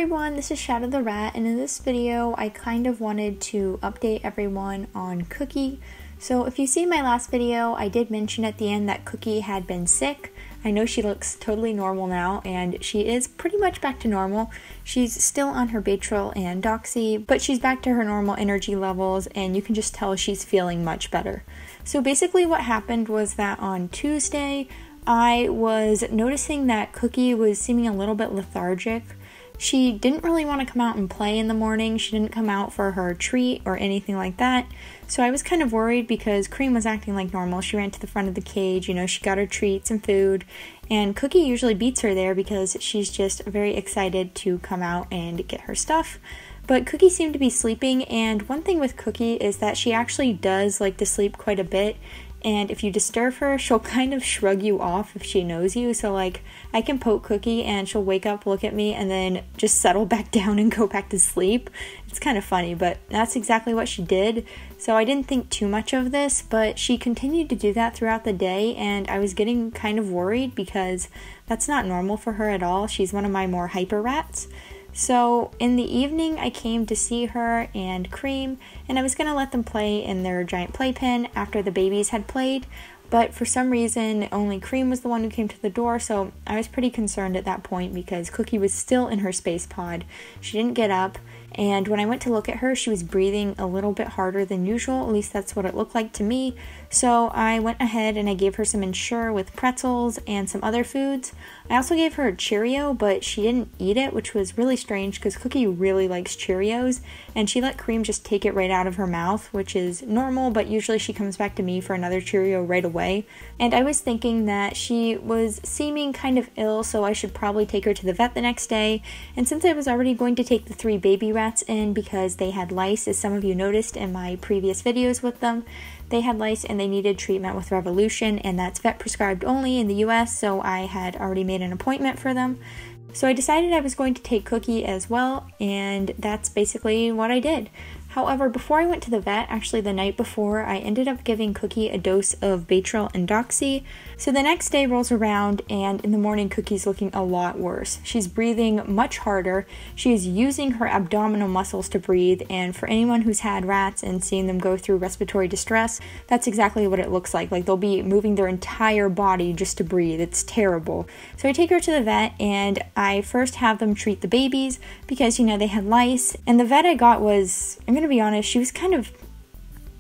everyone, this is Shadow the Rat, and in this video I kind of wanted to update everyone on Cookie. So if you see my last video, I did mention at the end that Cookie had been sick. I know she looks totally normal now, and she is pretty much back to normal. She's still on her Baytril and Doxy, but she's back to her normal energy levels, and you can just tell she's feeling much better. So basically what happened was that on Tuesday, I was noticing that Cookie was seeming a little bit lethargic. She didn't really want to come out and play in the morning. She didn't come out for her treat or anything like that. So I was kind of worried because Cream was acting like normal. She ran to the front of the cage, she got her treats and food. And Cookie usually beats her there because she's just very excited to come out and get her stuff. But Cookie seemed to be sleeping, and one thing with Cookie is that she actually does like to sleep quite a bit. And if you disturb her, she'll kind of shrug you off if she knows you. So like, I can poke Cookie and she'll wake up, look at me, and then just settle back down and go back to sleep. It's kind of funny, but that's exactly what she did. So I didn't think too much of this, but she continued to do that throughout the day, and I was getting kind of worried because that's not normal for her at all. She's one of my more hyper rats. So in the evening, I came to see her and Cream, and I was going to let them play in their giant playpen after the babies had played, but for some reason, only Cream was the one who came to the door, so I was pretty concerned at that point because Cookie was still in her space pod. She didn't get up, and when I went to look at her, she was breathing a little bit harder than usual. At least that's what it looked like to me. So I went ahead and I gave her some Ensure with pretzels and some other foods. I also gave her a Cheerio, but she didn't eat it, which was really strange because Cookie really likes Cheerios, and she let Cream just take it right out of her mouth, which is normal, but usually she comes back to me for another Cheerio right away. And I was thinking that she was seeming kind of ill, so I should probably take her to the vet the next day. And since I was already going to take the 3 baby rats in because they had lice, as some of you noticed in my previous videos with them, they had lice and they needed treatment with Revolution, and that's vet prescribed only in the US, so I had already made an appointment for them. So I decided I was going to take Cookie as well, and that's basically what I did. However, before I went to the vet, actually the night before, I ended up giving Cookie a dose of Baytril and Doxy. So the next day rolls around, and in the morning Cookie's looking a lot worse. She's breathing much harder. She is using her abdominal muscles to breathe, and for anyone who's had rats and seen them go through respiratory distress, that's exactly what it looks like. Like, they'll be moving their entire body just to breathe. It's terrible. So I take her to the vet, and I first have them treat the babies because, they had lice. And the vet I got was, I'm going to be honest, she was kind of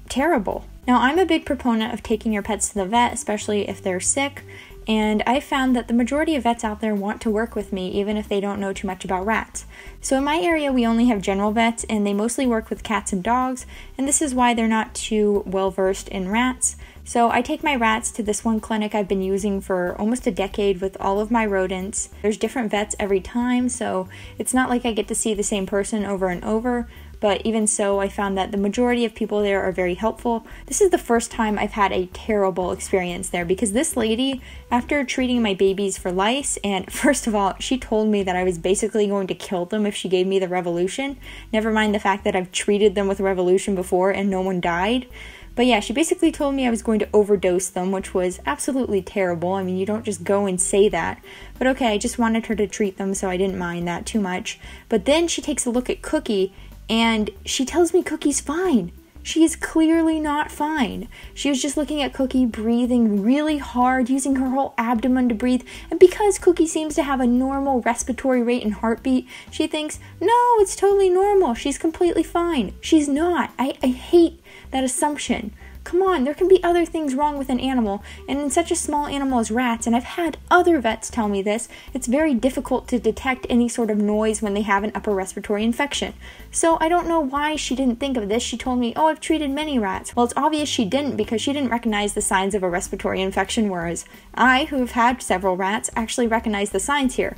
terrible. Now, I'm a big proponent of taking your pets to the vet, especially if they're sick, and I found that the majority of vets out there want to work with me even if they don't know too much about rats. So in my area, we only have general vets, and they mostly work with cats and dogs, and this is why they're not too well versed in rats. So I take my rats to this one clinic I've been using for almost a decade with all of my rodents. There's different vets every time, so it's not like I get to see the same person over and over. But even so, I found that the majority of people there are very helpful. This is the first time I've had a terrible experience there because this lady, after treating my babies for lice, and first of all, she told me that I was basically going to kill them if she gave me the Revolution. Never mind the fact that I've treated them with Revolution before and no one died. But yeah, she basically told me I was going to overdose them, which was absolutely terrible. I mean, you don't just go and say that. But okay, I just wanted her to treat them, so I didn't mind that too much. But then she takes a look at Cookie, and she tells me Cookie's fine. She is clearly not fine. She was just looking at Cookie breathing really hard, using her whole abdomen to breathe. And because Cookie seems to have a normal respiratory rate and heartbeat, she thinks, no, it's totally normal. She's completely fine. She's not. I hate that assumption. Come on, there can be other things wrong with an animal, and in such a small animal as rats, and I've had other vets tell me this, it's very difficult to detect any sort of noise when they have an upper respiratory infection. So I don't know why she didn't think of this. She told me, oh, I've treated many rats. Well, it's obvious she didn't because she didn't recognize the signs of a respiratory infection, whereas I, who have had several rats, actually recognize the signs here.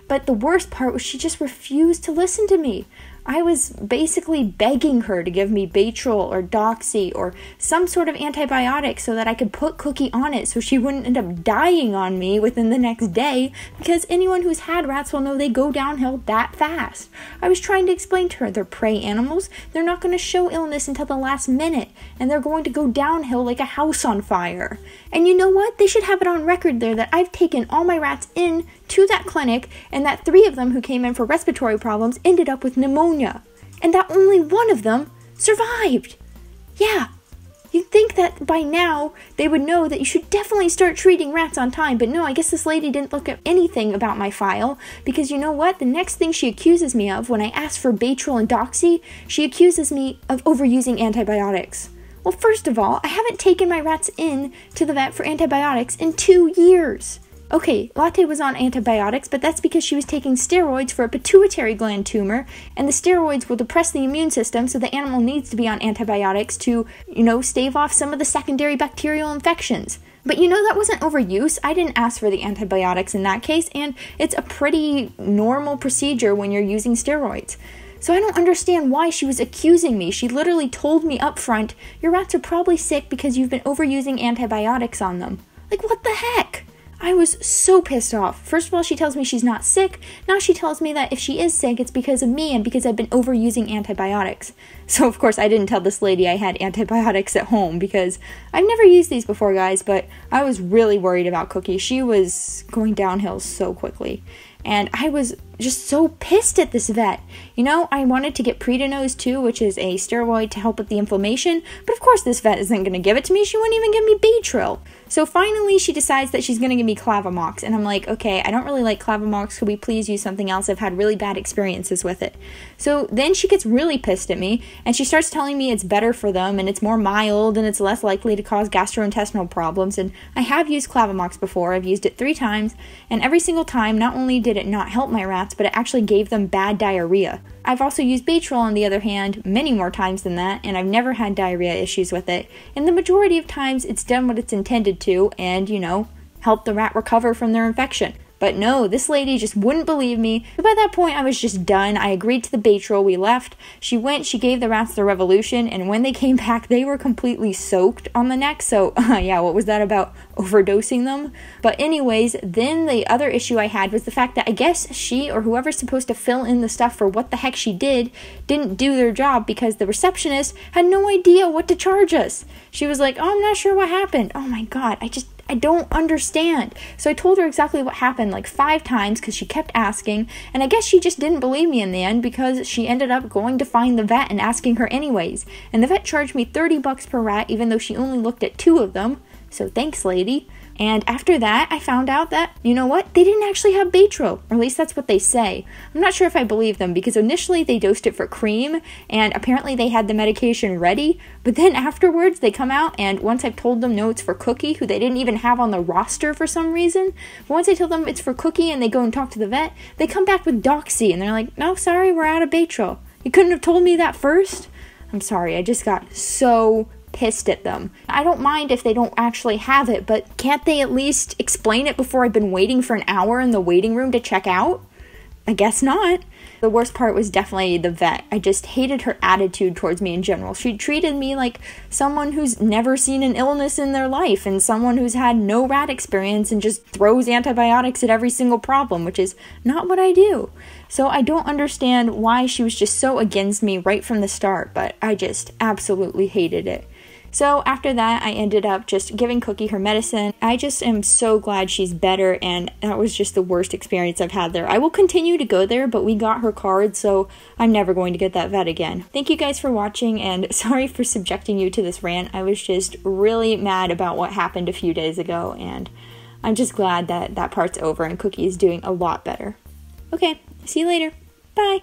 But the worst part was she just refused to listen to me. I was basically begging her to give me Baytril or Doxy or some sort of antibiotic so that I could put Cookie on it so she wouldn't end up dying on me within the next day, because anyone who's had rats will know they go downhill that fast. I was trying to explain to her they're prey animals, they're not going to show illness until the last minute, and they're going to go downhill like a house on fire. And you know what? They should have it on record there that I've taken all my rats in to that clinic and that 3 of them who came in for respiratory problems ended up with pneumonia. And that only 1 of them survived. Yeah. You'd think that by now they would know that you should definitely start treating rats on time, but no, I guess this lady didn't look at anything about my file, because you know what? The next thing she accuses me of when I ask for Baytril and Doxy, she accuses me of overusing antibiotics. Well, first of all, I haven't taken my rats in to the vet for antibiotics in 2 years. Okay, Latte was on antibiotics, but that's because she was taking steroids for a pituitary gland tumor, and the steroids will depress the immune system, so the animal needs to be on antibiotics to, stave off some of the secondary bacterial infections. But that wasn't overuse. I didn't ask for the antibiotics in that case, and it's a pretty normal procedure when you're using steroids. So I don't understand why she was accusing me. She literally told me up front, your rats are probably sick because you've been overusing antibiotics on them. Like, what the heck? I was so pissed off. First of all, she tells me she's not sick. Now she tells me that if she is sick, it's because of me and because I've been overusing antibiotics. So, of course, I didn't tell this lady I had antibiotics at home because I've never used these before, guys, but I was really worried about Cookie. She was going downhill so quickly. And I was just so pissed at this vet. I wanted to get Predinose too, which is a steroid to help with the inflammation. But of course this vet isn't going to give it to me. She wouldn't even give me Baytril. So finally she decides that she's going to give me Clavamox. And I'm like, okay, I don't really like Clavamox. Could we please use something else? I've had really bad experiences with it. So then she gets really pissed at me. And she starts telling me it's better for them. And it's more mild. And it's less likely to cause gastrointestinal problems. And I have used Clavamox before. I've used it 3 times. And every single time, not only did it not help my rats, but it actually gave them bad diarrhea. I've also used Baytril on the other hand many more times than that, and I've never had diarrhea issues with it. And the majority of times it's done what it's intended to and, help the rat recover from their infection. But no, this lady just wouldn't believe me. But by that point, I was just done. I agreed to the Baytril. We left. She went, she gave the rats the Revolution, and when they came back, they were completely soaked on the neck. So, yeah, what was that about overdosing them? But anyways, then the other issue I had was the fact that I guess she or whoever's supposed to fill in the stuff for what the heck she didn't do their job because the receptionist had no idea what to charge us. She was like, oh, I'm not sure what happened. Oh my God, I don't understand. So I told her exactly what happened like 5 times because she kept asking, and I guess she just didn't believe me in the end because she ended up going to find the vet and asking her anyways. And the vet charged me $30 per rat even though she only looked at 2 of them. So thanks, lady. And after that, I found out that, you know what? They didn't actually have Baytril, or at least that's what they say. I'm not sure if I believe them because initially they dosed it for Cream, and apparently they had the medication ready, but then afterwards they come out, and once I've told them no, it's for Cookie, who they didn't even have on the roster for some reason, but once I tell them it's for Cookie and they go and talk to the vet, they come back with Doxy, and they're like, no, sorry, we're out of Baytril. You couldn't have told me that first? I'm sorry, I just got so pissed at them. I don't mind if they don't actually have it, but can't they at least explain it before I've been waiting for an hour in the waiting room to check out? I guess not. The worst part was definitely the vet. I just hated her attitude towards me in general. She treated me like someone who's never seen an illness in their life and someone who's had no rat experience and just throws antibiotics at every single problem, which is not what I do. So I don't understand why she was just so against me right from the start, but I just absolutely hated it. So after that, I ended up just giving Cookie her medicine. I just am so glad she's better, and that was just the worst experience I've had there. I will continue to go there, but we got her card, so I'm never going to get that vet again. Thank you guys for watching, and sorry for subjecting you to this rant. I was just really mad about what happened a few days ago, and I'm just glad that that part's over and Cookie is doing a lot better. Okay, see you later. Bye!